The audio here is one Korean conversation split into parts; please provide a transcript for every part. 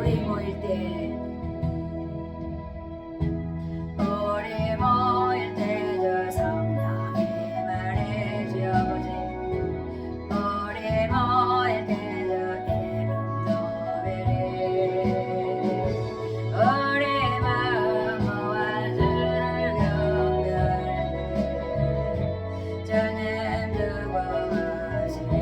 우리 모일 때 우리 모일 때 저 성령이 말해주어보지 우리 모일 때 저 이름도 베리 우리 마음 모아 주를 경배하네 주님 두고 가시네.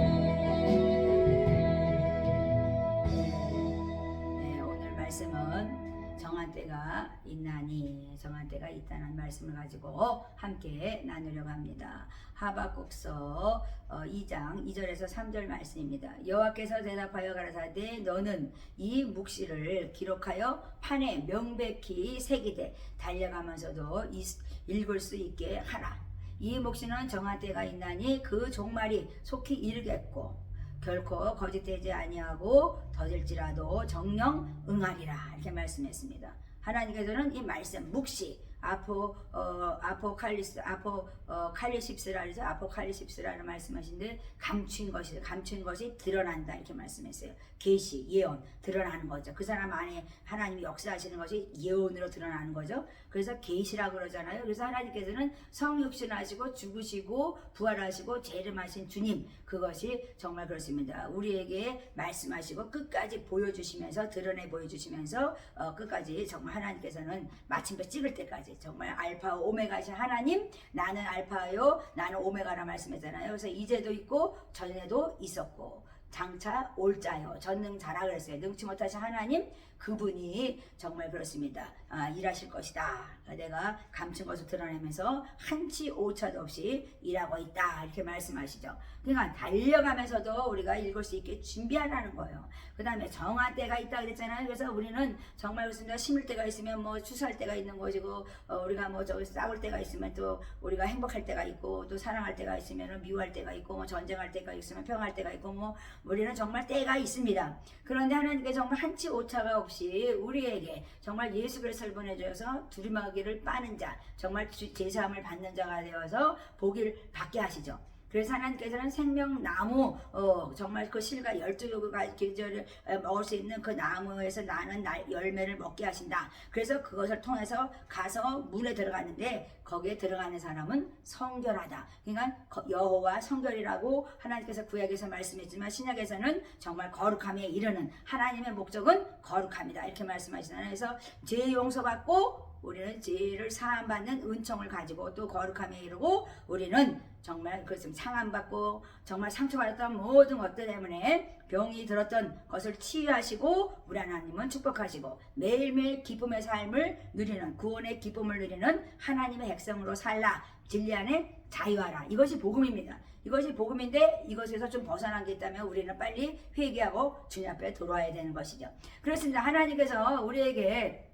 네, 오늘 말씀은 정한 때가 있나니 정한 때가 있다는 말씀을 가지고 함께 나누려고 합니다. 하박국서 2장 2절에서 3절 말씀입니다. 여호와께서 대답하여 가라사대 너는 이 묵시를 기록하여 판에 명백히 새기되 달려가면서도 읽을 수 있게 하라. 이 묵시는 정한 때가 있나니 그 종말이 속히 이르겠고 결코 거짓되지 아니하고 더딜지라도 정령 응하리라 이렇게 말씀했습니다. 하나님께서는 이 말씀 묵시 아포칼리십스라는 말씀하신데 감춘 것이 드러난다 이렇게 말씀했어요. 계시, 예언 드러나는 거죠. 그 사람 안에 하나님이 역사하시는 것이 예언으로 드러나는 거죠. 그래서 계시라고 그러잖아요. 그래서 하나님께서는 성육신하시고 죽으시고 부활하시고 재림하신 주님 그것이 정말 그렇습니다. 우리에게 말씀하시고 끝까지 보여주시면서 드러내 보여주시면서 끝까지 정말 하나님께서는 마침표 찍을 때까지 정말 알파 오메가신 하나님 나는 알파요 나는 오메가라 말씀했잖아요. 그래서 이제도 있고 전에도 있었고 장차 올자요 전능자라 그랬어요. 능치 못하신 하나님 그분이 정말 그렇습니다. 일하실 것이다. 내가 감춘 것을 드러내면서 한치 오차도 없이 일하고 있다 이렇게 말씀하시죠. 그러니까 달려가면서도 우리가 읽을 수 있게 준비하라는 거예요. 그 다음에 정한 때가 있다 그랬잖아요. 그래서 우리는 정말 그렇습니다. 심을 때가 있으면 뭐 추수할 때가 있는 것이고 우리가 뭐 저기 싸울 때가 있으면 또 우리가 행복할 때가 있고 또 사랑할 때가 있으면 미워할 때가 있고 뭐 전쟁할 때가 있으면 평화할 때가 있고 뭐 우리는 정말 때가 있습니다. 그런데 하나님께 정말 한치 오차가 없이 우리에게 정말 예수 그리스도를 보내주셔서 두루마기를 빠는 자 정말 제사함을 받는 자가 되어서 복을 받게 하시죠. 그래서 하나님께서는 생명나무 정말 그 실과 12개가 계절을 먹을 수 있는 그 나무에서 나는 열매를 먹게 하신다. 그래서 그것을 통해서 가서 문에 들어가는데 거기에 들어가는 사람은 성결하다. 그러니까 여호와 성결이라고 하나님께서 구약에서 말씀했지만 신약에서는 정말 거룩함에 이르는 하나님의 목적은 거룩함이다 이렇게 말씀하시잖아요. 그래서 죄 용서받고 우리는 죄를 사함받는 은총을 가지고 또 거룩함에 이르고 우리는 정말 그렇습니다. 상함받고 정말 상처받았던 모든 것들 때문에 병이 들었던 것을 치유하시고 우리 하나님은 축복하시고 매일매일 기쁨의 삶을 누리는 구원의 기쁨을 누리는 하나님의 백성으로 살라 진리 안에 자유하라. 이것이 복음입니다. 이것이 복음인데 이것에서 좀 벗어난 게 있다면 우리는 빨리 회개하고 주님 앞에 돌아와야 되는 것이죠. 그렇습니다. 하나님께서 우리에게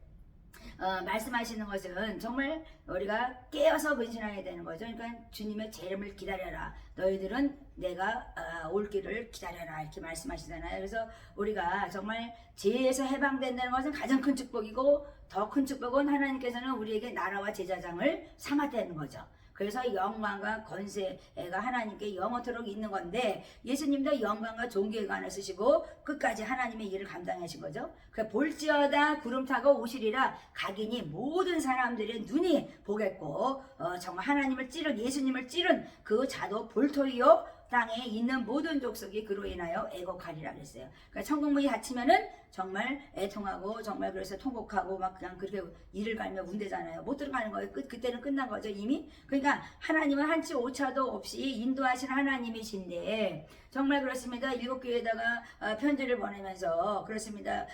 말씀하시는 것은 정말 우리가 깨어서 근신하게 되는 거죠. 그러니까 주님의 재림을 기다려라. 너희들은 내가 올 길을 기다려라 이렇게 말씀하시잖아요. 그래서 우리가 정말 죄에서 해방된다는 것은 가장 큰 축복이고 더 큰 축복은 하나님께서는 우리에게 나라와 제사장을 삼았다는 거죠. 그래서 영광과 권세가 하나님께 영원토록 있는 건데 예수님도 영광과 존귀의 관을 쓰시고 끝까지 하나님의 일을 감당하신 거죠. 볼지어다 구름 타고 오시리라 각인이 모든 사람들의 눈이 보겠고 정말 하나님을 찌른 예수님을 찌른 그 자도 볼터리요 땅에 있는 모든 족속이 그로 인하여 애곡하리라 그랬어요. 그러니까 천국문이 닫히면은 정말 애통하고 정말 그래서 통곡하고 막 그냥 그렇게 이를 갈며 운대잖아요. 못 들어가는 거예요. 그때는 끝난 거죠 이미. 그러니까 하나님은 한치 오차도 없이 인도하시는 하나님이신데 정말 그렇습니다. 7교회에다가 편지를 보내면서 그렇습니다.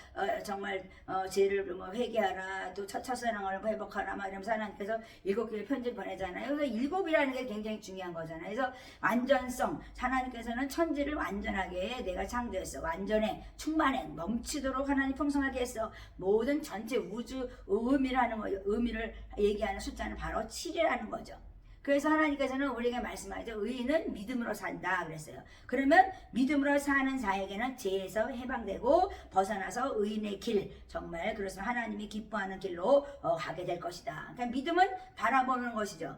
정말 죄를 뭐 회개하라 또 첫사랑을 회복하라 막 이러면서 하나님께서 7교회 편지를 보내잖아요. 그래서 7이라는 게 굉장히 중요한 거잖아요. 그래서 완전성 하나님께서는 천지를 완전하게 내가 창조했어. 완전해 충만해 넘치도록 하나님 풍성하게 했어. 모든 전체 우주 의미를 얘기하는 숫자는 바로 7이라는 거죠. 그래서 하나님께서는 우리에게 말씀하죠. 의인은 믿음으로 산다 그랬어요. 그러면 믿음으로 사는 자에게는 죄에서 해방되고 벗어나서 의인의 길, 정말 그래서 하나님이 기뻐하는 길로 가게 될 것이다. 그러니까 믿음은 바라보는 것이죠.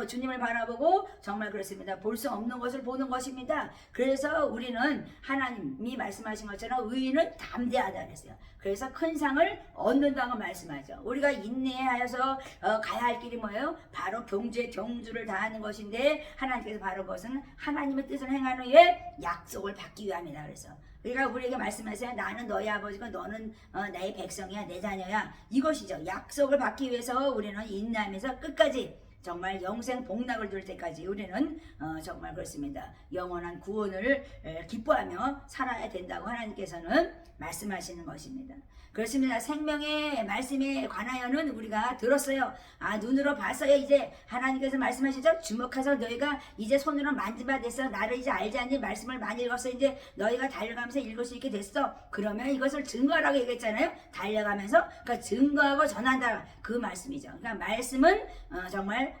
주님을 바라보고 정말 그렇습니다. 볼 수 없는 것을 보는 것입니다. 그래서 우리는 하나님이 말씀하신 것처럼 의인은 담대하다 그랬어요. 그래서 큰 상을 얻는다고 말씀하죠. 우리가 인내하여서 가야 할 길이 뭐예요? 바로 경주를 다하는 것인데 하나님께서 바로 그것은 하나님의 뜻을 행하는 후에 약속을 받기 위함이다. 그래서 그러니까 우리에게 말씀하세요. 나는 너희 아버지고 너는 나의 백성이야, 내 자녀야. 이것이죠. 약속을 받기 위해서 우리는 인내하면서 끝까지 정말 영생 복락을 둘 때까지 우리는 정말 그렇습니다. 영원한 구원을 기뻐하며 살아야 된다고 하나님께서는 말씀하시는 것입니다. 그렇습니다. 생명의 말씀에 관하여는 우리가 들었어요. 눈으로 봤어요. 이제 하나님께서 말씀하시죠. 주목해서 너희가 이제 손으로 만지바 됐어. 나를 이제 알지 않니? 말씀을 많이 읽었어. 이제 너희가 달려가면서 읽을 수 있게 됐어. 그러면 이것을 증거하라고 얘기했잖아요. 달려가면서 그러니까 증거하고 전한다. 그 말씀이죠. 그러니까 말씀은 정말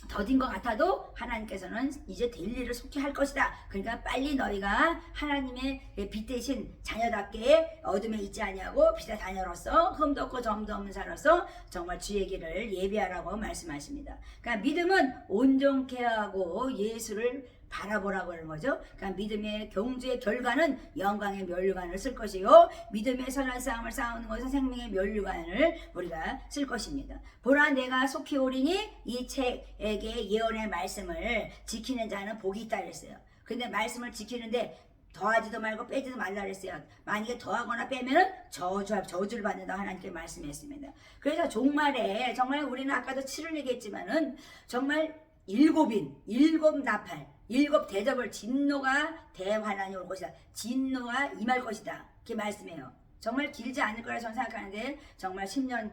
더딘 것 같아도 하나님께서는 이제 될 일을 속히 할 것이다. 그러니까 빨리 너희가 하나님의 빛 대신 자녀답게 어둠에 있지 아니하고 빛의 자녀로서 흠도 없고 점도 없는 자로서 정말 주의 길을 예비하라고 말씀하십니다. 그러니까 믿음은 온전케 하고 예수를 바라보라고 하는 거죠. 그러니까 믿음의 경주의 결과는 영광의 면류관을 쓸 것이요, 믿음의 선한 싸움을 싸우는 것은 생명의 면류관을 우리가 쓸 것입니다. 보라, 내가 속히 오리니 이 책에게 예언의 말씀을 지키는 자는 복이 있다 그랬어요. 근데 말씀을 지키는데 더하지도 말고 빼지도 말라 그랬어요. 만약에 더하거나 빼면은 저주를 받는다 하나님께 말씀했습니다. 그래서 종말에 정말 우리는 아까도 7을 얘기했지만은 정말 일곱 나팔, 일곱 대접을 진노가 대환란이 올 것이다. 진노가 임할 것이다. 이렇게 말씀해요. 정말 길지 않을 거라 저는 생각하는데 정말 10년,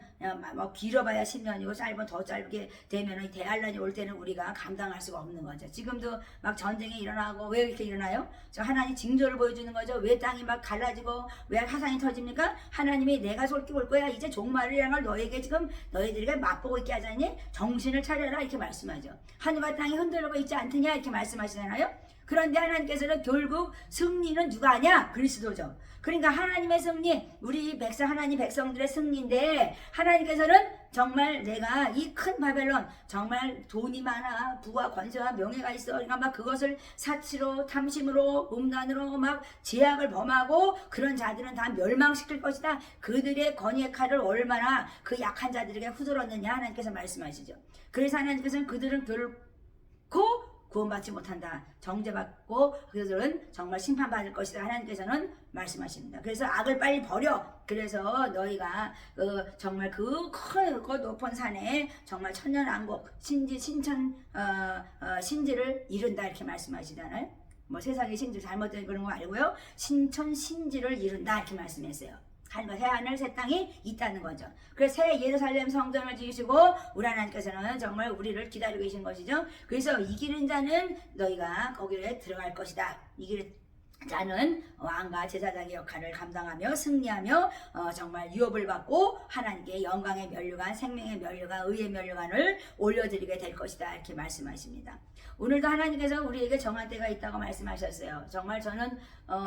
뭐 길어봐야 10년이고 짧으면 더 짧게 되면 대환란이 올 때는 우리가 감당할 수가 없는 거죠. 지금도 막 전쟁이 일어나고 왜 이렇게 일어나요? 저 하나님 징조를 보여주는 거죠. 왜 땅이 막 갈라지고 왜 화산이 터집니까? 하나님이 내가 솔깃 올 거야. 이제 종말이라는 걸 너에게 지금 너희들에게 맛보고 있게 하자니 정신을 차려라 이렇게 말씀하죠. 하늘과 땅이 흔들리고 있지 않느냐 이렇게 말씀하시잖아요. 그런데 하나님께서는 결국 승리는 누가 하냐? 그리스도죠. 그러니까 하나님의 승리, 우리 하나님 백성들의 승리인데 하나님께서는 정말 내가 이 큰 바벨론 정말 돈이 많아 부와 권세와 명예가 있어 그러니까 막 그것을 사치로 탐심으로 음란으로 막 제약을 범하고 그런 자들은 다 멸망시킬 것이다. 그들의 건의의 칼을 얼마나 그 약한 자들에게 후들었느냐 하나님께서 말씀하시죠. 그래서 하나님께서는 그들은 결코 구원받지 못한다. 정죄받고 그들은 정말 심판받을 것이다. 하나님께서는 말씀하십니다. 그래서 악을 빨리 버려. 그래서 너희가 정말 그 큰 높은 산에 정말 천년왕국 신지를 이룬다 이렇게 말씀하시잖아요. 뭐 세상의 신지 잘못된 그런 거 아니고요. 신지를 이룬다 이렇게 말씀했어요. 해하늘 새 땅이 있다는 거죠. 그래서 새 예루살렘 성전을 지으시고 우리 하나님께서는 정말 우리를 기다리고 계신 것이죠. 그래서 이기는 자는 너희가 거기에 들어갈 것이다. 이기는 자는 왕과 제사장의 역할을 감당하며 승리하며 정말 유업을 받고 하나님께 영광의 면류관, 생명의 면류관, 의의 면류관을 올려드리게 될 것이다 이렇게 말씀하십니다. 오늘도 하나님께서 우리에게 정한 때가 있다고 말씀하셨어요. 정말 저는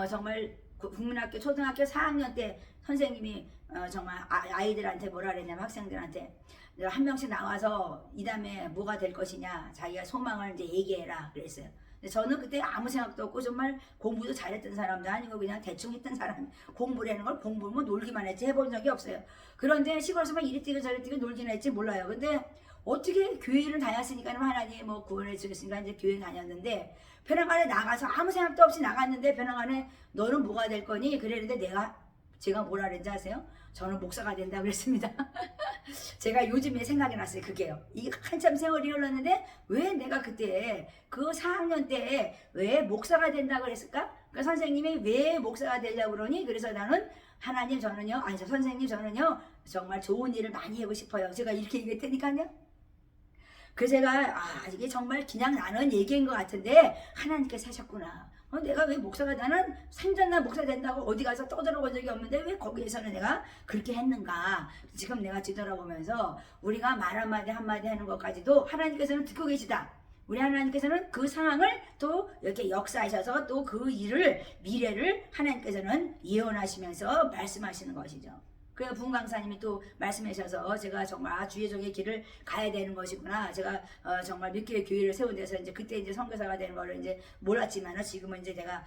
정말 국민학교 초등학교 4학년 때 선생님이 정말 아이들한테 뭐라 그랬냐면 학생들한테 한 명씩 나와서 이 다음에 뭐가 될 것이냐 자기가 소망을 이제 얘기해라 그랬어요. 근데 저는 그때 아무 생각도 없고 정말 공부도 잘했던 사람도 아니고 그냥 대충 했던 사람, 공부라는 걸 공부면 놀기만 했지 해본 적이 없어요. 그런데 시골에서 막 이리 뛰고 저리 뛰고 놀긴 했지 몰라요. 근데 어떻게 교회를 다녔으니까 하나님이 뭐 구원해 주겠으니까 이제 교회 다녔는데 편향간에 나가서 아무 생각도 없이 나갔는데 편향간에 너는 뭐가 될 거니? 그랬는데 제가 뭐라 그랬는지 아세요? 저는 목사가 된다 그랬습니다. 제가 요즘에 생각이 났어요. 그게요. 이게 한참 세월이 흘렀는데 왜 내가 그때 그 4학년 때 왜 목사가 된다고 그랬을까? 그러니까 선생님이 왜 목사가 되려고 그러니? 그래서 나는 하나님 저는요. 선생님 저는요. 정말 좋은 일을 많이 하고 싶어요. 제가 이렇게 얘기했다니까요. 그래서 제가 이게 정말 그냥 나는 얘기인 것 같은데 하나님께서 하셨구나. 내가 왜 목사가 나는 생전날 목사 된다고 어디 가서 떠들어본 적이 없는데 왜 거기에서는 내가 그렇게 했는가. 지금 내가 뒤돌아보면서 우리가 말 한마디 한마디 하는 것까지도 하나님께서는 듣고 계시다. 우리 하나님께서는 그 상황을 또 이렇게 역사하셔서 또 그 일을 미래를 하나님께서는 예언하시면서 말씀하시는 것이죠. 그래서 부흥 강사님이 또 말씀하셔서 제가 정말 주의 종의 길을 가야 되는 것이구나. 제가 정말 믿기의 교회를 세운 데서 이제 그때 이제 선교사가 되는 거를 이제 몰랐지만 지금은 이제 제가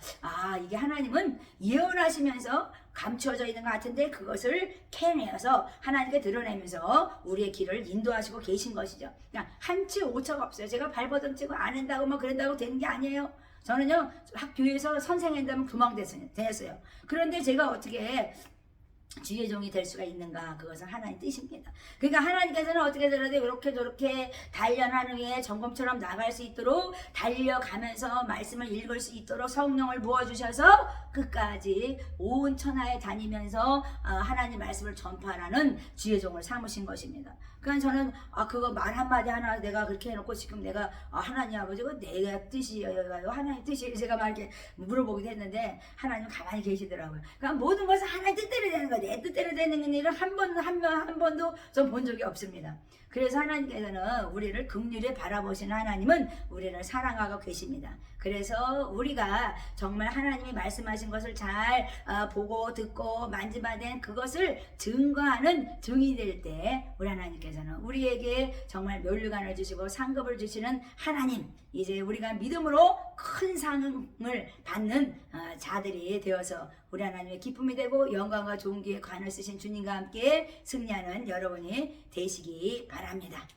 이게 하나님은 예언하시면서 감추어져 있는 것 같은데 그것을 캐내어서 하나님께 드러내면서 우리의 길을 인도하시고 계신 것이죠. 그냥 한치 오차가 없어요. 제가 발버둥치고 안 한다고 뭐 그런다고 되는 게 아니에요. 저는요 학교에서 선생한다면 그만됐어요. 그런데 제가 어떻게 주의 종이 될 수가 있는가? 그것은 하나님 뜻입니다. 그러니까 하나님께서는 어떻게 들어도 이렇게 저렇게 단련하는 후에 점검처럼 나갈 수 있도록 달려가면서 말씀을 읽을 수 있도록 성령을 부어주셔서 끝까지 온 천하에 다니면서 하나님 말씀을 전파하라는 주의 종을 삼으신 것입니다. 그러니까 저는 그거 말 한마디 하나 내가 그렇게 해놓고 지금 내가 하나님 아버지 그 내가 뜻이에요 하나님 뜻이 제가 막 이렇게 물어보기도 했는데 하나님 가만히 계시더라고요. 그러니까 모든 것은 하나님 뜻대로 되는 거예요. 내 뜻대로 되는 일을 한 번도 전 본 적이 없습니다. 그래서 하나님께서는 우리를 긍휼히 바라보시는 하나님은 우리를 사랑하고 계십니다. 그래서 우리가 정말 하나님이 말씀하신 것을 잘 보고 듣고 만지받은 그것을 증거하는 증이 될 때 우리 하나님께서는 우리에게 정말 면류관을 주시고 상급을 주시는 하나님, 이제 우리가 믿음으로 큰 상을 받는 자들이 되어서 우리 하나님의 기쁨이 되고 영광과 좋은 기에 관을 쓰신 주님과 함께 승리하는 여러분이 되시기 바랍니다.